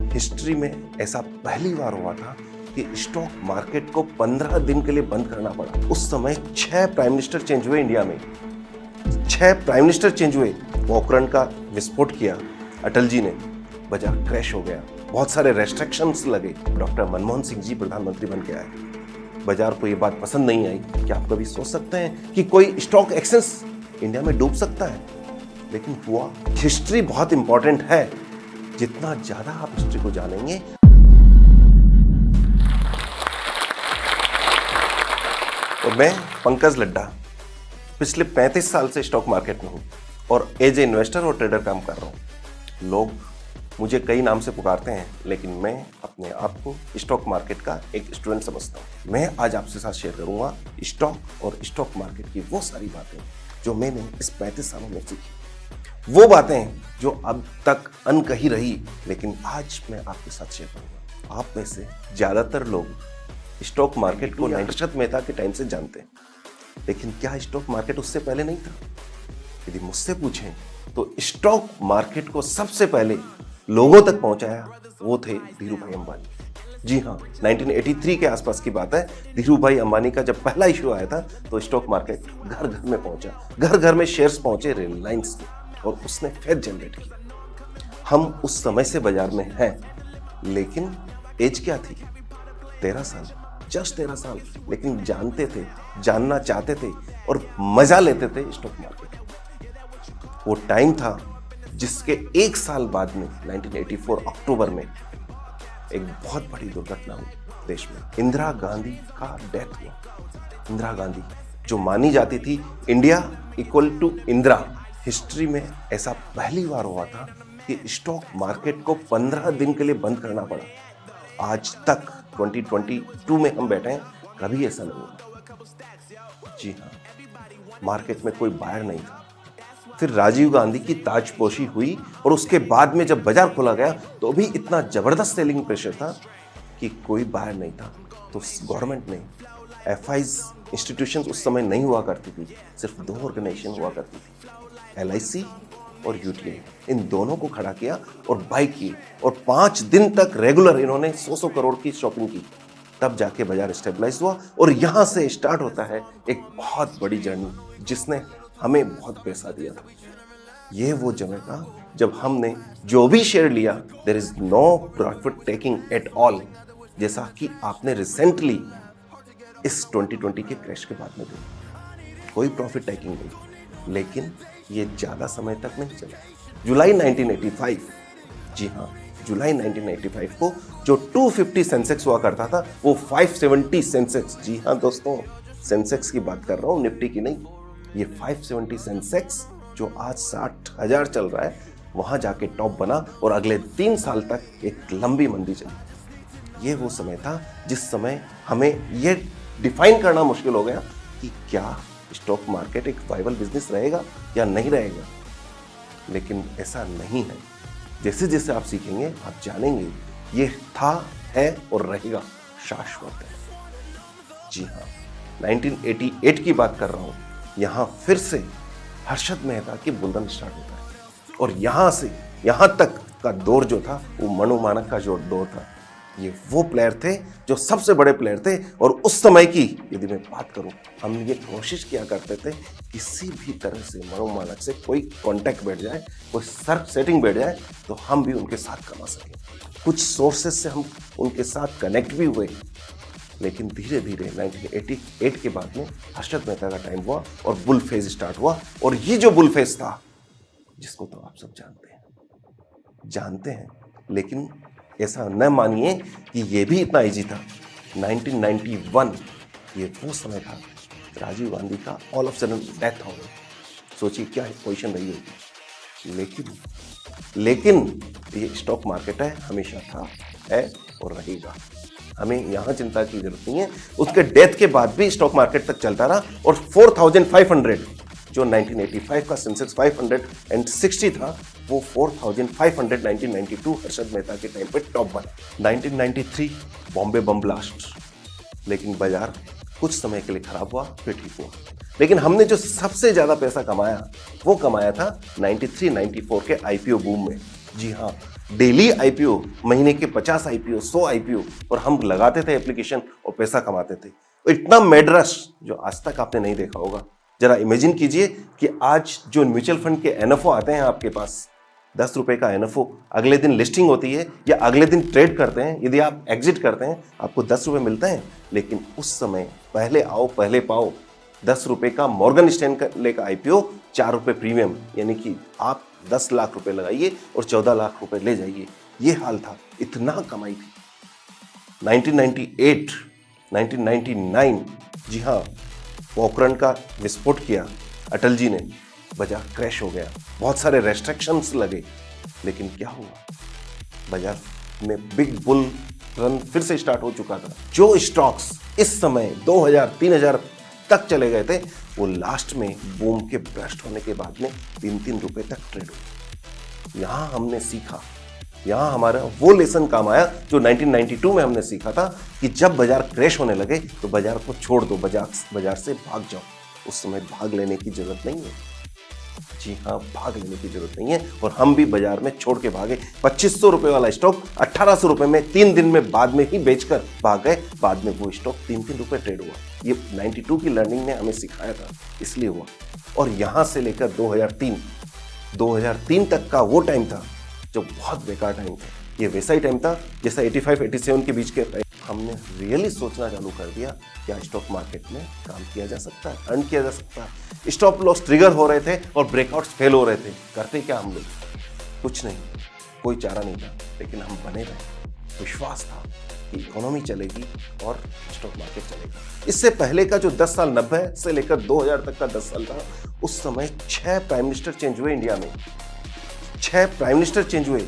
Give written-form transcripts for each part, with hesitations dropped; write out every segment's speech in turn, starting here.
History में ऐसा पहली बार हुआ था कि स्टॉक मार्केट को 15 दिन के लिए बंद करना पड़ा। उस समय 6 प्राइम मिनिस्टर चेंज हुए इंडिया में। 6 प्राइम मिनिस्टर चेंज हुए। पोखरण का विस्फोट किया अटल जी ने, बाजार क्रैश हो गया, बहुत सारे रेस्ट्रिक्शंस लगे। डॉक्टर मनमोहन सिंह जी प्रधानमंत्री बन के आए। बाजार को ये बात पसंद नहीं आई कि आप कभी सोच सकते हैं कि कोई स्टॉक एक्सचेंज इंडिया में डूब सकता है, लेकिन हुआ। हिस्ट्री बहुत इंपॉर्टेंट है। जितना ज्यादा आप हिस्ट्री को जानेंगे, तो मैं पंकज लड्डा पिछले 35 साल से स्टॉक मार्केट में हूं और एज ए इन्वेस्टर और ट्रेडर काम कर रहा हूं। लोग मुझे कई नाम से पुकारते हैं, लेकिन मैं अपने आप को स्टॉक मार्केट का एक स्टूडेंट समझता हूं। मैं आज आपसे साथ शेयर करूंगा स्टॉक और स्टॉक मार्केट की वो सारी बातें जो मैंने इस 35 सालों में सीखी, वो बातें जो अब तक अनकही रही, लेकिन आज मैं आपके साथ शेयर करूंगा। आप में से ज्यादातर लोग स्टॉक मार्केट को हर्षद मेहता के टाइम से जानते हैं, लेकिन क्या स्टॉक मार्केट उससे पहले नहीं था? यदि मुझसे पूछें तो स्टॉक मार्केट को सबसे पहले लोगों तक पहुंचाया वो थे धीरू भाई अंबानी। जी हाँ, 1983 के आसपास की बात है। धीरू भाई अंबानी का जब पहला इश्यू आया था तो स्टॉक मार्केट घर घर में पहुंचा, घर घर में शेयर्स पहुंचे रिलायंस के, और उसने फेथ जनरेट किया। हम उस समय से बाजार में हैं, लेकिन एज क्या थी? 13 साल, जस्ट 13 साल, लेकिन जानते थे, जानना चाहते थे और मजा लेते थे स्टॉक मार्केट। वो टाइम था जिसके एक साल बाद में 1984 अक्टूबर में एक बहुत बड़ी दुर्घटना हुई देश में। इंदिरा गांधी का डेथ हुआ। इंदिरा गांधी जो मानी जाती थी India equal to Indira. History में ऐसा पहली बार हुआ था कि स्टॉक मार्केट को 15 दिन के लिए बंद करना पड़ा। आज तक 2022 में हम बैठे हैं, कभी ऐसा नहीं हुआ। जी हाँ, मार्केट में कोई बायर नहीं था। फिर राजीव गांधी की ताजपोशी हुई और उसके बाद में जब बाजार खोला गया तो भी इतना जबरदस्त सेलिंग प्रेशर था कि कोई बायर नहीं था। तो गवर्नमेंट ने एफआईज इंस्टीट्यूशंस उस समय नहीं हुआ करती थी, सिर्फ 2 ऑर्गेनाइजेशन हुआ करती थी, एलआईसी और यूटीआई। इन दोनों को खड़ा किया और बाई की, और 5 दिन तक रेगुलर इन्होंने 100 करोड़ की शॉपिंग की। तब जाके बाजार स्टेबलाइज हुआ और यहां से स्टार्ट होता है एक बहुत बड़ी जर्नी जिसने हमें बहुत पैसा दिया था। ये वो जगह था जब हमने जो भी शेयर लिया, there is no profit taking at all, जैसा कि आपने रिसेंटली इस 2020 के क्रैश के बाद में देखा। कोई प्रॉफिट टेकिंग नहीं, लेकिन ये ज्यादा समय तक नहीं चला। जुलाई 1985, जी हाँ, जुलाई 1985 को जो 250 सेंसेक्स हुआ करता था वो 570 सेंसेक्स, जी हाँ दोस्तों, सेंसेक्स की बात कर रहा हूं, निफ्टी की नहीं। ये 570 सेंसेक्स जो आज 60,000 चल रहा है, वहां जाके टॉप बना और अगले 3 साल तक एक लंबी मंदी चली। ये वो समय था जिस समय हमें ये डिफाइन करना मुश्किल हो गया कि क्या स्टॉक मार्केट एक वाइबल बिजनेस रहेगा या नहीं रहेगा। लेकिन ऐसा नहीं है। जैसे जैसे आप सीखेंगे आप जानेंगे ये था, है और रहेगा, शाश्वत है। जी हाँ, 1988 की बात कर रहा हूं। यहां फिर से हर्षद मेहता की बुलंद स्टार्ट होता है और यहां से यहां तक का दौर जो था वो मनु मानक का जो दौर था। ये वो प्लेयर थे जो सबसे बड़े प्लेयर थे, और उस समय की यदि मैं बात करूं, हम ये कोशिश किया करते थे किसी भी तरह से मनु मानक से कोई कांटेक्ट बैठ जाए, कोई सर्च सेटिंग बैठ जाए तो हम भी उनके साथ कमा सकें। कुछ सोर्सेस से हम उनके साथ कनेक्ट भी हुए, लेकिन धीरे धीरे 1988 के बाद में हर्षद मेहता का टाइम हुआ और बुल फेज स्टार्ट हुआ। और ये जो बुल फेज था, जिसको तो आप सब जानते हैं, लेकिन ऐसा न मानिए कि ये भी इतना इजी था। 1991 ये वो समय था, राजीव गांधी का ऑल ऑफ सडन डेथ हो गई। सोचिए क्या पोजीशन रही होगी। लेकिन ये स्टॉक मार्केट है, हमेशा था, है और रहेगा। हमें यहाँ चिंता की जरूरत नहीं है। उसके डेथ के बाद भी स्टॉक मार्केट तक चलता रहा और 4500 जो 1985 का सेंसेक्स 560 था, वो 4500 1992 हर्षद मेहता के टाइम पे टॉप बना। 1993 बॉम्बे बम ब्लास्ट, लेकिन बाजार कुछ समय के लिए खराब हुआ, फिर ठीक हुआ। लेकिन हमने जो सबसे ज्यादा पैसा कमाया वो कमाया था 93-94 के आईपीओ बूम में। जी हाँ, डेली आईपीओ, महीने के 50 आईपीओ, 100 आईपीओ, और हम लगाते थे एप्लीकेशन और पैसा कमाते थे। इतना मेडरस जो आज तक आपने नहीं देखा होगा। जरा इमेजिन कीजिए कि आज जो म्यूचुअल फंड के एनएफओ आते हैं आपके पास, 10 रुपए का एनएफओ, अगले दिन लिस्टिंग होती है या अगले दिन ट्रेड करते हैं, यदि आप एग्जिट करते हैं आपको 10 रुपए मिलते हैं। लेकिन उस समय पहले आओ पहले पाओ, 10 रुपए का मॉर्गन स्टैनले का आईपीओ, 4 रुपए प्रीमियम, यानी कि आप 10 लाख रुपए लगाइए और 14 लाख रुपए ले जाइए। ये हाल था, इतना कमाई थी। 1998, 1999, जी हाँ, पोखरण का विस्फोट किया अटल जी ने, बाजार क्रैश हो गया, बहुत सारे रेस्ट्रिक्शंस लगे, लेकिन क्या हुआ, बाजार में बिग बुल रन फिर से स्टार्ट हो चुका था। जो स्टॉक्स इस समय 2000, 3000 तक चले गए थे, वो लास्ट में बूम के ब्रस्ट होने के बाद में 3-3 रुपए तक ट्रेड हुए। यहां हमने सीखा, यहां हमारा वो लेसन काम आया जो 1992 में हमने सीखा था कि जब बाजार क्रैश होने लगे तो बाजार को छोड़ दो, बाजार से भाग जाओ। उस समय भाग लेने की जरूरत नहीं है, जी हाँ, भाग लेने की जरूरत नहीं है। और हम भी बाजार में छोड़ के भागे। 2500 रुपए वाला स्टॉक 1800 रुपए में 3 दिन में बाद में ही बेचकर भाग गए। बाद में वो स्टॉक 3-3 रुपए ट्रेड हुआ। ये 92 की लर्निंग ने हमें सिखाया था, इसलिए हुआ। और यहां से लेकर 2003 तक का वो टाइम था जो बहुत बेकार टाइम था। ये वैसा ही टाइम था जैसा 85-87 के बीच के टाइम। हमने रियली सोचना चालू कर दिया क्या स्टॉक मार्केट में काम किया जा सकता है, अर्न किया जा सकता है। स्टॉप लॉस ट्रिगर हो रहे थे और ब्रेकआउट्स फेल हो रहे थे। करते क्या हम लोग? कुछ नहीं, कोई चारा नहीं था, लेकिन हम बने रहे। विश्वास था कि इकोनॉमी चलेगी और स्टॉक मार्केट चलेगा। इससे पहले का जो 10 साल, 90 से लेकर 2000 तक का 10 साल था, उस समय 6 प्राइम मिनिस्टर चेंज हुए इंडिया में। 6 प्राइम मिनिस्टर चेंज हुए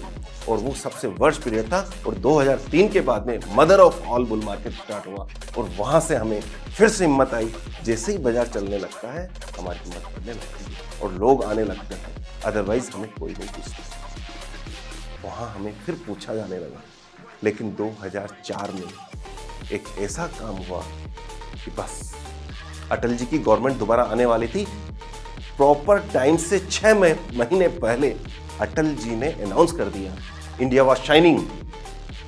और वो सबसे वर्स्ट पीरियड था। और 2003 के बाद में mother of all bull market start हुआ और वहां से हमें फिर से हिम्मत आई। जैसे ही बाजार चलने लगता है हमारी हिम्मत बढ़ने लगती है और लोग आने लगते हैं, अदरवाइज हमें कोई नहीं पूछता। वहां हमें फिर पूछा जाने लगा। लेकिन 2004 में एक ऐसा काम हुआ कि बस अटल जी की गवर्नमेंट दोबारा आने वाली थी। प्रॉपर टाइम से 6 महीने पहले अटल जी ने अनाउंस कर दिया इंडिया वाज शाइनिंग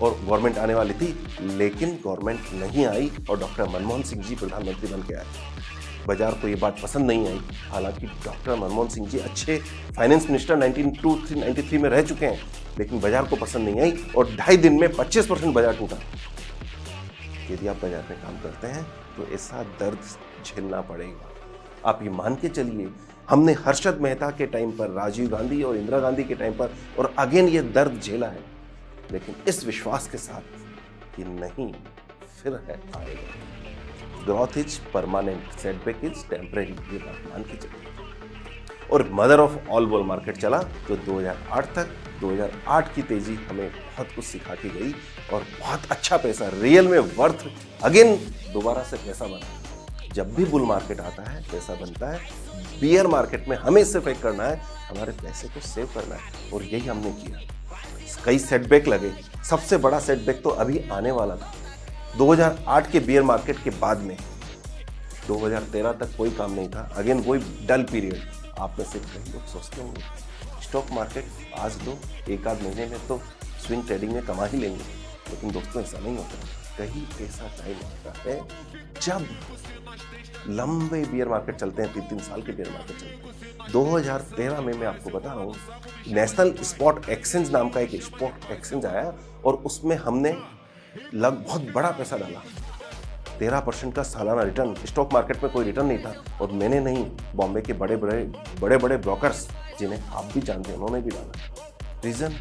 और गवर्नमेंट आने वाली थी। लेकिन गवर्नमेंट नहीं आई और डॉक्टर मनमोहन सिंह जी प्रधानमंत्री बन के आए। बाजार को ये बात पसंद नहीं आई। हालांकि डॉक्टर मनमोहन सिंह जी अच्छे फाइनेंस मिनिस्टर 1992-93 में रह चुके हैं, लेकिन बाजार को पसंद नहीं आई और 2.5 दिन में 25% बाजार टूटा। यदि आप बाजार में काम करते हैं तो ऐसा दर्द झेलना पड़ेगा। आप ये मान के चलिए, हमने हर्षद मेहता के टाइम पर, राजीव गांधी और इंदिरा गांधी के टाइम पर और अगेन ये दर्द झेला है, लेकिन इस विश्वास के साथ कि नहीं, फिर है आएगा। Growth is permanent, setback is temporary, ये बात मान के चलिए। और mother of all bull market चला जो 2008 तक। 2008 की तेजी हमें बहुत कुछ सिखा के गई और बहुत अच्छा पैसा, रियल में वर्थ अगेन दोबारा से पैसा बना। जब भी बुल मार्केट आता है पैसा बनता है। बियर मार्केट में हमें सिर्फ एक करना है, हमारे पैसे को सेव करना है, और यही हमने किया। कई सेटबैक लगे, सबसे बड़ा सेटबैक तो अभी आने वाला था 2008 के बियर मार्केट के बाद में। 2013 तक कोई काम नहीं था, अगेन वही डल पीरियड। आप में से कई लोग सोचते होंगे स्टॉक मार्केट आज दो, एक आध महीने में तो स्विंग ट्रेडिंग में कमा ही लेंगे, लेकिन दोस्तों ऐसा नहीं होता। कहीं ऐसा टाइम आता है जब लंबे बियर मार्केट चलते हैं, 3-3 साल के बियर मार्केट चलते हैं। 2013 में मैं आपको बता रहा हूँ, नेशनल स्पॉट एक्सचेंज नाम का एक स्पॉट एक्सचेंज आया और उसमें हमने बहुत बड़ा पैसा डाला। 13% का सालाना रिटर्न। स्टॉक मार्केट में कोई रिटर्न नहीं था और मैंने नहीं, बॉम्बे के बड़े बड़े ब्रोकर्स जिन्हें आप भी जानते हैं, उन्होंने भी डाला। रीजन,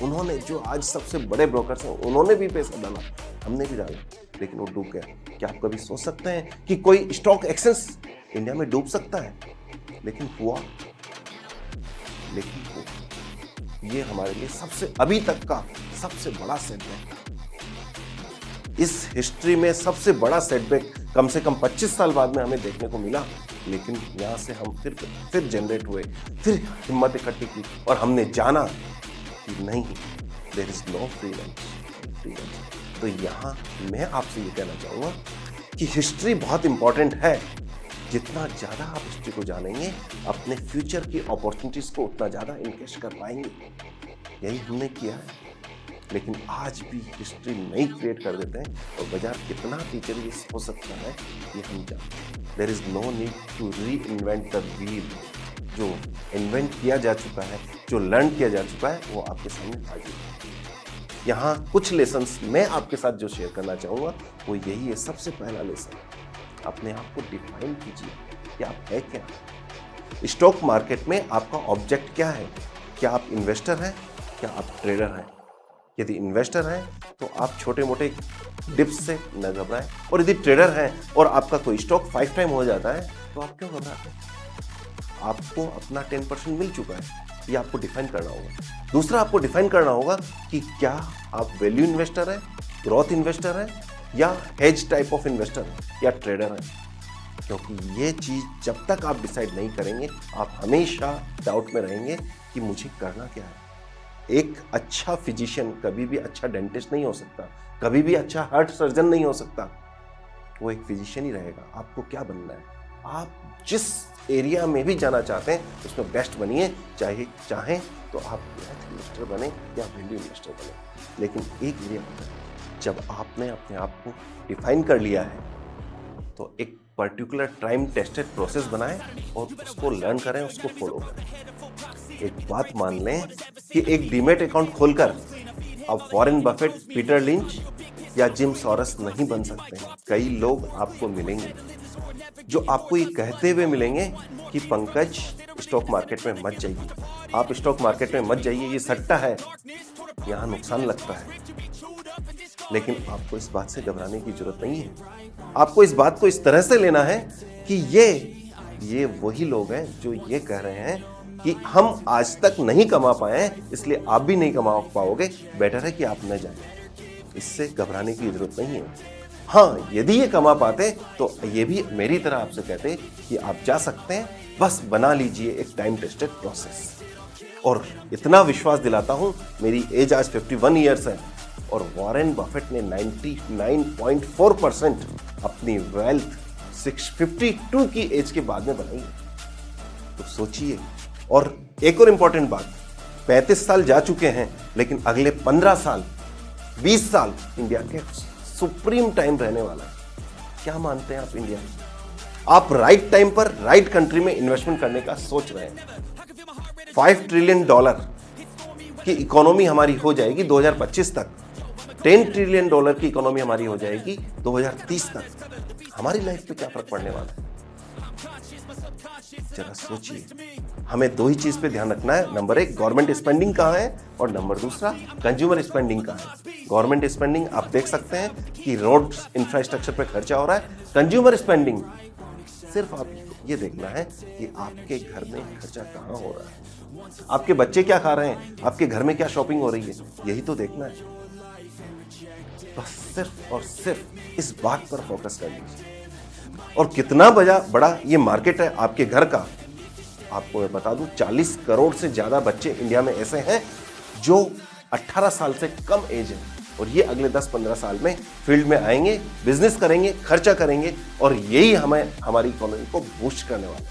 उन्होंने, जो आज सबसे बड़े ब्रोकर्स हैं, उन्होंने भी पैसा डाला, हमने भी डाला, लेकिन वो डूब गया। क्या आप कभी सोच सकते हैं कि कोई स्टॉक एक्सचेंज इंडिया में डूब सकता है? लेकिन हुआ। ये हमारे लिए सबसे, अभी तक का सबसे बड़ा सेटबैक। इस हिस्ट्री में सबसे बड़ा सेटबैक कम से कम 25 साल बाद में हमें देखने को मिला। लेकिन यहाँ से हम फिर जनरेट हुए, फिर हिम्मत इकट्ठी की और हमने जाना कि नहीं, there is no free lunch. तो यहाँ मैं आपसे ये कहना चाहूँगा कि हिस्ट्री बहुत इंपॉर्टेंट है। जितना ज़्यादा आप हिस्ट्री को जानेंगे, अपने फ्यूचर की अपॉर्चुनिटीज़ को उतना ज़्यादा इनकेश कर पाएंगे। यही हमने किया है, लेकिन आज भी हिस्ट्री नई क्रिएट कर देते हैं और बाजार कितना फीचरियस हो सकता है ये हम जानते हैं। There is no need to reinvent the wheel. जो इन्वेंट किया जा चुका है, जो लर्न किया जा चुका है, वो आपके सामने हाजिर है। यहाँ कुछ लेसन्स मैं आपके साथ जो शेयर करना चाहूँगा वो यही है। सबसे पहला लेसन, अपने आप को डिफाइन कीजिए कि आप है क्या। स्टॉक मार्केट में आपका ऑब्जेक्ट क्या है? क्या आप इन्वेस्टर हैं? क्या आप ट्रेडर हैं? यदि इन्वेस्टर हैं तो आप छोटे मोटे डिप्स से न घबराएं, और यदि ट्रेडर हैं और आपका कोई स्टॉक 5 टाइम हो जाता है तो आप क्यों घबराते हैं? आपको अपना 10% मिल चुका है, ये आपको डिफाइन करना होगा। दूसरा, आपको डिफाइन करना होगा कि क्या आप वैल्यू इन्वेस्टर हैं, ग्रोथ इन्वेस्टर हैं, या हेज टाइप ऑफ इन्वेस्टर हैं, या ट्रेडर हैं। क्योंकि ये चीज जब तक आप डिसाइड नहीं करेंगे, आप हमेशा डाउट में रहेंगे कि मुझे करना क्या है। एक अच्छा फिजिशियन कभी भी अच्छा डेंटिस्ट नहीं हो सकता, कभी भी अच्छा हार्ट सर्जन नहीं हो सकता। वो एक फिजिशियन ही रहेगा। आपको क्या बनना है? आप जिस एरिया में भी जाना चाहते हैं उसमें बेस्ट बनिए। चाहें तो आप ग्रोथ इन्वेस्टर बने या वैल्यू इन्वेस्टर बने, लेकिन एक एरिया होता है, जब आपने अपने आप को डिफाइन कर लिया है तो एक पर्टिकुलर टाइम टेस्टेड प्रोसेस बनाएं और उसको लर्न करें, उसको फॉलो करें। एक बात मान लें कि एक डीमेट अकाउंट खोलकर आप वॉरेन बफेट, पीटर लिंच या जिम सॉरस नहीं बन सकते हैं। कई लोग आपको मिलेंगे जो आपको ये कहते हुए मिलेंगे कि पंकज स्टॉक मार्केट में मत जाइए, आप स्टॉक मार्केट में मत जाइए, ये सट्टा है, यहाँ नुकसान लगता है। लेकिन आपको इस बात से घबराने की जरूरत नहीं है। आपको इस बात को इस तरह से लेना है कि ये वही लोग हैं जो ये कह रहे हैं कि हम आज तक नहीं कमा पाए, इसलिए आप भी नहीं कमा पाओगे, बेटर है कि आप न जाएं। इससे घबराने की जरूरत नहीं है। हाँ, यदि ये कमा पाते तो ये भी मेरी तरह आपसे कहते कि आप जा सकते हैं, बस बना लीजिए एक टाइम टेस्टेड प्रोसेस। और इतना विश्वास दिलाता हूं, मेरी एज आज 51 ईयर्स है और वॉरेन बफेट ने 99.4% अपनी वेल्थ 652 की एज के बाद में बनाई है। तो सोचिए। और एक और इंपॉर्टेंट बात, 35 साल जा चुके हैं, लेकिन अगले 15 साल 20 साल इंडिया के सुप्रीम टाइम रहने वाला है। क्या मानते हैं आप इंडिया में? आप राइट टाइम पर राइट कंट्री में इन्वेस्टमेंट करने का सोच रहे हैं। $5 ट्रिलियन की इकोनॉमी हमारी हो जाएगी 2025 तक। $10 ट्रिलियन की इकोनॉमी हमारी हो जाएगी 2030 तक। हमारी लाइफ पे क्या फर्क पड़ने वाला है? जरा सोचिए। हमें दो ही चीज पे ध्यान रखना है। नंबर 1, गवर्नमेंट स्पेंडिंग कहाँ है, और नंबर 2, कंज्यूमर स्पेंडिंग कहाँ है। गवर्नमेंट स्पेंडिंग आप देख सकते हैं कि रोड इंफ्रास्ट्रक्चर पे खर्चा हो रहा है। कंज्यूमर स्पेंडिंग सिर्फ आप ये देखना है कि आपके घर में खर्चा कहाँ हो रहा है, आपके बच्चे क्या खा रहे हैं, आपके घर में क्या शॉपिंग हो रही है, यही तो देखना है। बस सिर्फ और सिर्फ इस बात पर फोकस कर लीजिए। और कितना बड़ा ये मार्केट है आपके घर का, आपको मैं बता दूं, 40 करोड़ से ज्यादा बच्चे इंडिया में ऐसे हैं जो 18 साल से कम एज है, और ये अगले 10-15 साल में फील्ड में आएंगे, बिजनेस करेंगे, खर्चा करेंगे, और यही हमारी इकोनॉमी को बूस्ट करने वाला है।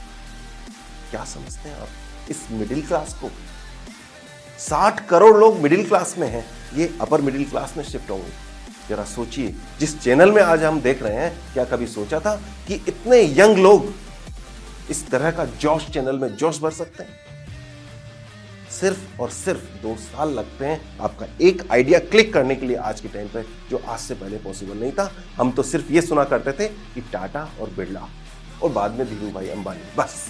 क्या समझते हैं आप इस मिडिल क्लास को? 60 करोड़ लोग मिडिल क्लास में हैं, ये अपर मिडिल क्लास में शिफ्ट होंगे। जरा सोचिए, जिस चैनल में आज हम देख रहे हैं, क्या कभी सोचा था कि इतने यंग लोग इस तरह का जोश चैनल में जोश भर सकते हैं? सिर्फ और सिर्फ 2 साल लगते हैं आपका एक आइडिया क्लिक करने के लिए आज के टाइम पे, जो आज से पहले पॉसिबल नहीं था। हम तो सिर्फ ये सुना करते थे कि टाटा और बिरला और बाद में धीरू भाई अंबानी, बस।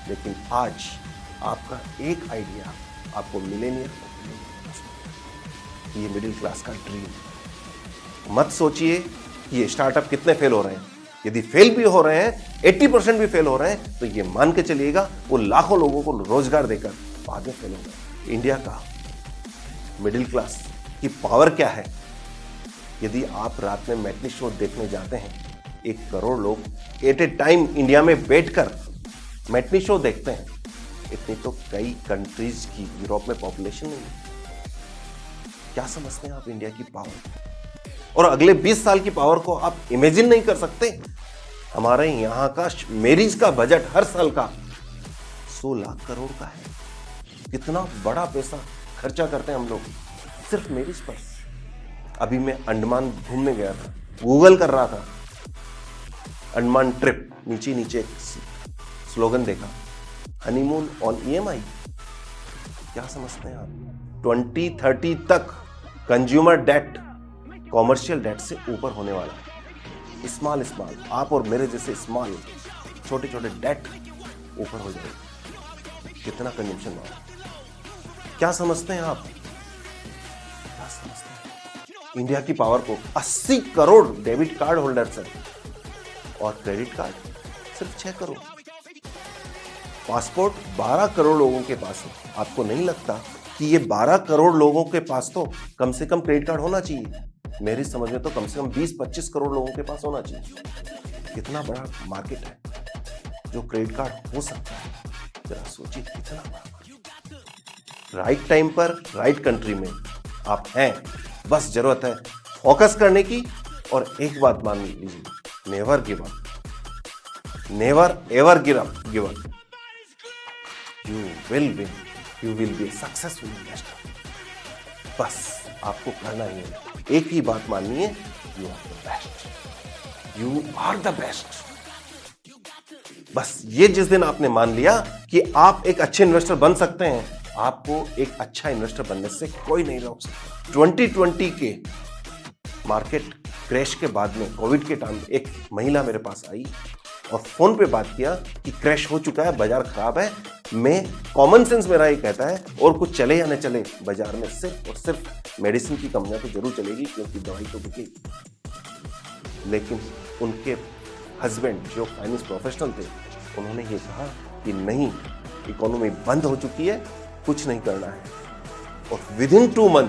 लेकिन आज आपका एक आइडिया आपको मिलेनियर, ये मिडिल क्लास का ड्रीम है। मत सोचिए कि ये स्टार्टअप कितने फेल हो रहे हैं। यदि फेल भी हो रहे हैं, 80% भी फेल हो रहे हैं, तो ये मान के चलिएगा वो लाखों लोगों को रोजगार देकर बाद में फेल हो गए। इंडिया का मिडिल क्लास की पावर क्या है? यदि आप रात में मैटनी शो देखने जाते हैं, 1 करोड़ लोग एट ए टाइम इंडिया में बैठकर मैटनी शो देखते हैं। इतनी तो कई कंट्रीज की यूरोप में पॉपुलेशन नहीं है। क्या समझते हैं आप इंडिया की पावर? और अगले 20 साल की पावर को आप इमेजिन नहीं कर सकते। हमारे यहां का मैरिज का बजट हर साल का 100 लाख करोड़ का है। कितना बड़ा पैसा खर्चा करते हैं हम लोग सिर्फ मैरिज पर। अभी मैं अंडमान घूमने गया था, गूगल कर रहा था अंडमान ट्रिप, नीचे नीचे एक स्लोगन देखा, हनीमून ऑन EMI। क्या समझते हैं आप? 2030 तक कंज्यूमर डेट कॉमर्शियल डेट से ऊपर होने वाला है। स्मॉल आप और मेरे जैसे स्मॉल छोटे छोटे डेट ऊपर हो जाएगा। कितना कंजम्पशन हुआ? क्या समझते हैं आप? क्या समझते हैं? इंडिया की पावर को 80 करोड़ डेबिट कार्ड होल्डर्स हैं और क्रेडिट कार्ड सिर्फ 6 करोड़। पासपोर्ट 12 करोड़ लोगों के पास है। आपको नहीं लगता कि ये 12 करोड़ लोगों के पास तो कम से कम क्रेडिट कार्ड होना चाहिए? मेरी समझ में तो कम से कम 20-25 करोड़ लोगों के पास होना चाहिए। कितना बड़ा मार्केट है जो क्रेडिट कार्ड हो सकता है, जरा सोचिए कितना बड़ा। राइट टाइम पर राइट कंट्री में आप हैं, बस जरूरत है फोकस करने की। और एक बात मान लीजिए, never give up, never ever give up. You will win, you will be successful investor. बस आपको करना ही है, एक ही बात माननी है, you are the best, you are the best. बस ये जिस दिन आपने मान लिया कि आप एक अच्छे इन्वेस्टर बन सकते हैं, आपको एक अच्छा इन्वेस्टर बनने से कोई नहीं रोक सकता। 2020 के मार्केट क्रैश के बाद में, कोविड के टाइम, एक महिला मेरे पास आई और फोन पे बात किया कि क्रैश हो चुका है, बाजार खराब है। मैं कॉमन सेंस मेरा ये कहता है, और कुछ चले या न चले बाजार में, सिर्फ और सिर्फ मेडिसिन की कंपनियां तो जरूर चलेगी क्योंकि दवाई तो बिकेगी। लेकिन उनके हस्बैंड जो फाइनेंस प्रोफेशनल थे, उन्होंने ये कहा कि नहीं, इकोनॉमी बंद हो चुकी है, कुछ नहीं करना है। और with in 2 month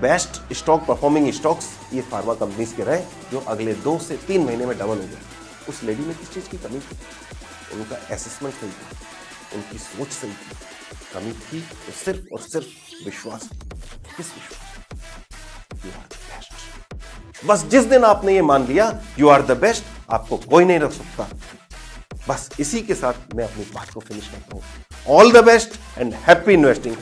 best stock performing stocks ये फार्मा कंपनीज के रहे, जो अगले 2 से 3 महीने में डबल हो गए। उस लेडी में किस चीज़ की कमी थी? उनका असेसमेंट सही था, उनकी सोच सही थी। कमी थी तो सिर्फ और सिर्फ विश्वास। किस विश्वास? You are the best. बस जिस दिन आपने ये मान लिया यू आर द बेस्ट, आपको कोई नहीं रोक सकता। बस इसी के साथ मैं अपनी बात को फिनिश करता हूं। All the best and happy investing.